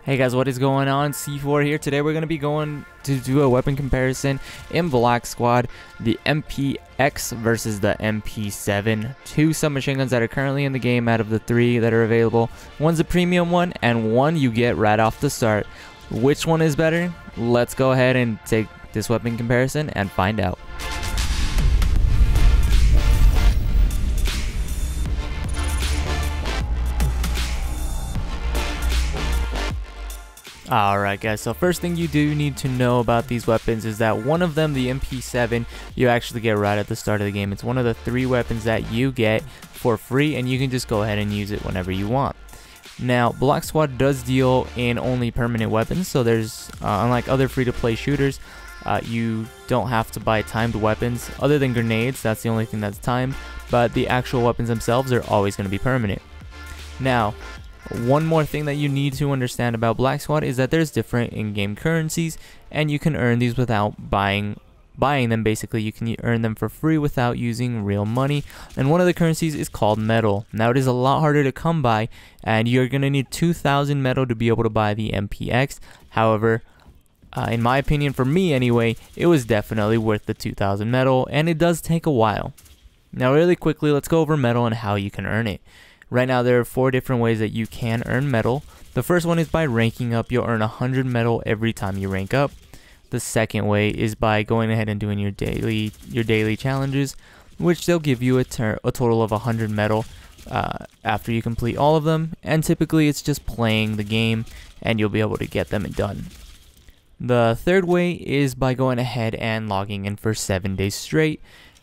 Hey guys, what is going on? SeeFour here. Today we're going to be going to do a weapon comparison in Black Squad, the MPX versus the MP7. Two submachine guns that are currently in the game out of the three that are available. One's a premium one and one you get right off the start. Which one is better? Let's go ahead and take this weapon comparison and find out. Alright guys, so first thing you do need to know about these weapons is that one of them, the MP7, you actually get right at the start of the game. It's one of the three weapons that you get for free and you can just go ahead and use it whenever you want. Now, Black Squad does deal in only permanent weapons, so there's, unlike other free-to-play shooters, you don't have to buy timed weapons. Other than grenades, that's the only thing that's timed, but the actual weapons themselves are always going to be permanent. Now, one more thing that you need to understand about Black Squad is that there's different in-game currencies and you can earn these without buying them. Basically, you can earn them for free without using real money, and one of the currencies is called metal. Now it is a lot harder to come by and you're going to need 2,000 metal to be able to buy the MPX. However, in my opinion, for me anyway, it was definitely worth the 2,000 metal, and it does take a while. Now really quickly, let's go over metal and how you can earn it. Right now there are 4 different ways that you can earn metal. The first one is by ranking up. You'll earn 100 metal every time you rank up. The second way is by going ahead and doing your daily challenges, which they'll give you a total of 100 metal after you complete all of them, and typically it's just playing the game and you'll be able to get them done. The third way is by going ahead and logging in for 7 days straight,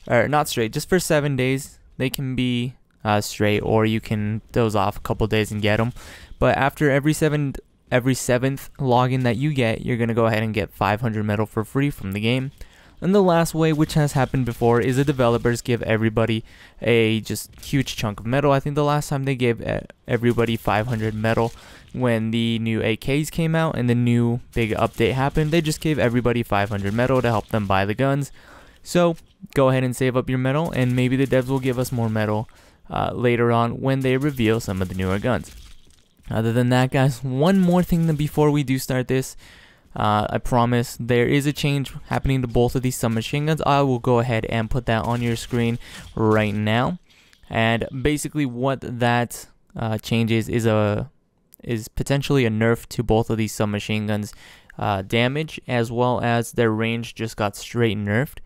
or not straight, just for 7 days. They can be straight, or you can doze off a couple days and get them. But after every seventh login that you get, you're gonna go ahead and get 500 metal for free from the game. And the last way, which has happened before, is the developers give everybody a just huge chunk of metal. I think the last time they gave everybody 500 metal when the new AKs came out and the new big update happened. They just gave everybody 500 metal to help them buy the guns. So go ahead and save up your metal, and maybe the devs will give us more metal later on when they reveal some of the newer guns. Other than that, guys, one more thing before we do start this, I promise there is a change happening to both of these submachine guns. I will go ahead and put that on your screen right now. And basically what that changes is potentially a nerf to both of these submachine guns damage, as well as their range just got straight nerfed.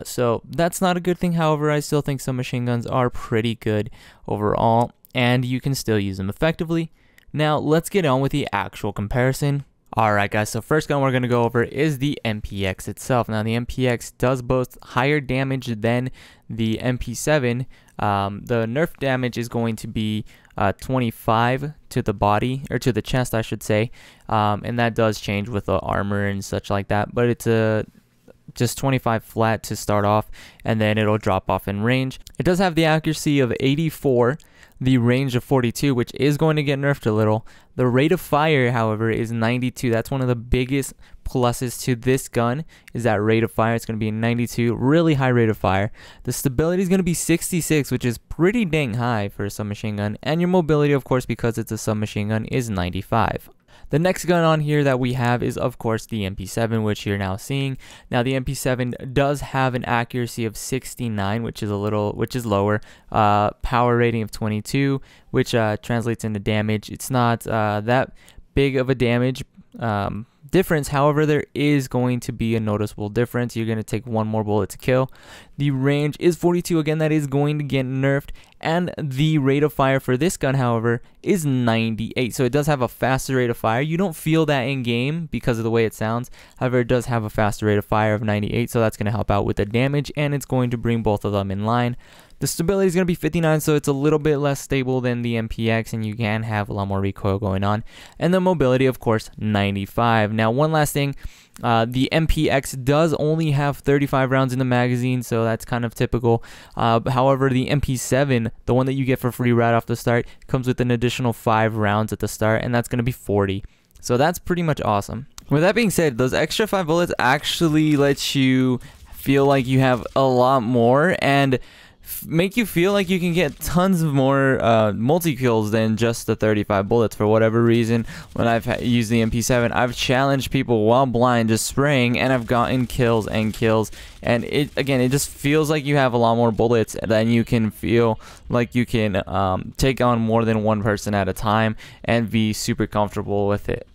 So that's not a good thing. However, I still think submachine guns are pretty good overall, and you can still use them effectively. Now let's get on with the actual comparison. Alright guys, so first gun we're going to go over is the MPX itself. Now the MPX does boast higher damage than the MP7. The nerf damage is going to be 25 to the body, or to the chest I should say, and that does change with the armor and such like that, but it's just 25 flat to start off, and then it'll drop off in range. It does have the accuracy of 84, the range of 42, which is going to get nerfed a little. The rate of fire, however, is 92. That's one of the biggest pluses to this gun, is that rate of fire. It's going to be 92, really high rate of fire. The stability is going to be 66, which is pretty dang high for a submachine gun, and your mobility, of course, because it's a submachine gun, is 95. The next gun on here that we have is, of course, the MP7, which you're now seeing. Now, the MP7 does have an accuracy of 69, which is lower. Power rating of 22, which translates into damage. It's not that big of a damage difference. However, there is going to be a noticeable difference. You're going to take one more bullet to kill. The range is 42. Again, that is going to get nerfed. And the rate of fire for this gun, however, is 98. So it does have a faster rate of fire. You don't feel that in game because of the way it sounds. However, it does have a faster rate of fire of 98. So that's going to help out with the damage, and it's going to bring both of them in line. The stability is going to be 59, so it's a little bit less stable than the MPX, and you can have a lot more recoil going on. And the mobility, of course, 95. Now, one last thing, the MPX does only have 35 rounds in the magazine, so that's kind of typical. However, the MP7, the one that you get for free right off the start, comes with an additional 5 rounds at the start, and that's going to be 40. So that's pretty much awesome. With that being said, those extra 5 bullets actually let you feel like you have a lot more, and make you feel like you can get tons of more multi-kills than just the 35 bullets. For whatever reason, when I've used the MP7, I've challenged people while blind just spraying, and I've gotten kills and kills. And it just feels like you have a lot more bullets, then you can feel like you can take on more than one person at a time and be super comfortable with it.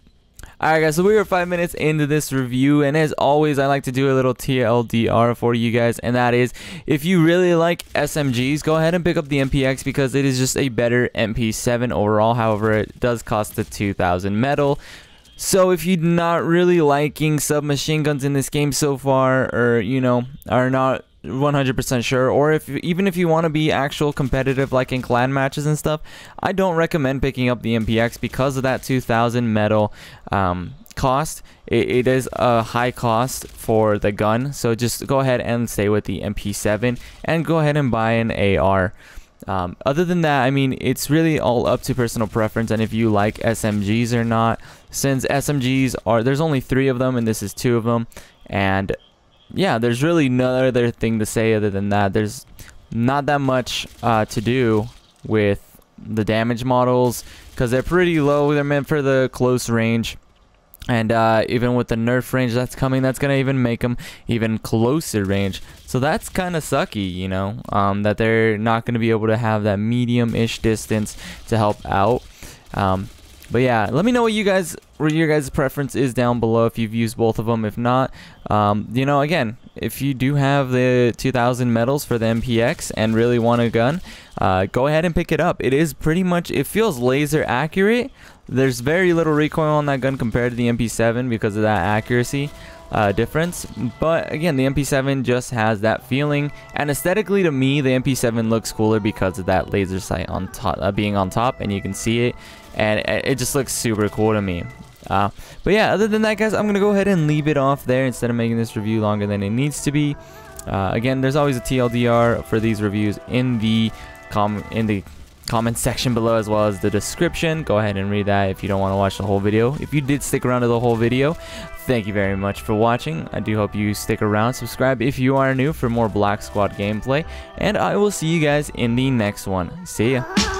Alright guys, so we are 5 minutes into this review, and as always I like to do a little TLDR for you guys, and that is, if you really like SMGs, go ahead and pick up the MPX because it is just a better MP7 overall. However, it does cost the 2,000 metal. So if you're not really liking submachine guns in this game so far, or you know, are not 100% sure, or even if you want to be actual competitive like in clan matches and stuff, I don't recommend picking up the MPX because of that 2,000 metal cost. It is a high cost for the gun, so just go ahead and stay with the MP7 and go ahead and buy an AR. Other than that, I mean, it's really all up to personal preference and if you like SMGs or not. Since SMGs there's only 3 of them and this is 2 of them, and yeah, there's really no other thing to say other than that. There's not that much to do with the damage models because they're pretty low. They're meant for the close range, and even with the nerf range that's coming, that's gonna even make them even closer range. So that's kind of sucky, you know, that they're not gonna be able to have that medium-ish distance to help out. But yeah, let me know what your guys' preference is down below if you've used both of them. If not, you know, again, if you do have the 2,000 medals for the MPX and really want a gun, go ahead and pick it up. It is pretty much, it feels laser accurate. There's very little recoil on that gun compared to the MP7 because of that accuracy difference. But again, the MP7 just has that feeling, and aesthetically to me, the MP7 looks cooler because of that laser sight on top, being on top, and you can see it, and it just looks super cool to me. But yeah, other than that guys, I'm gonna go ahead and leave it off there instead of making this review longer than it needs to be. Again, there's always a TLDR for these reviews in the comment section below, as well as the description. Go ahead and read that if you don't want to watch the whole video. If you did stick around to the whole video, thank you very much for watching. I do hope you stick around. Subscribe if you are new for more Black Squad gameplay, and I will see you guys in the next one. See ya.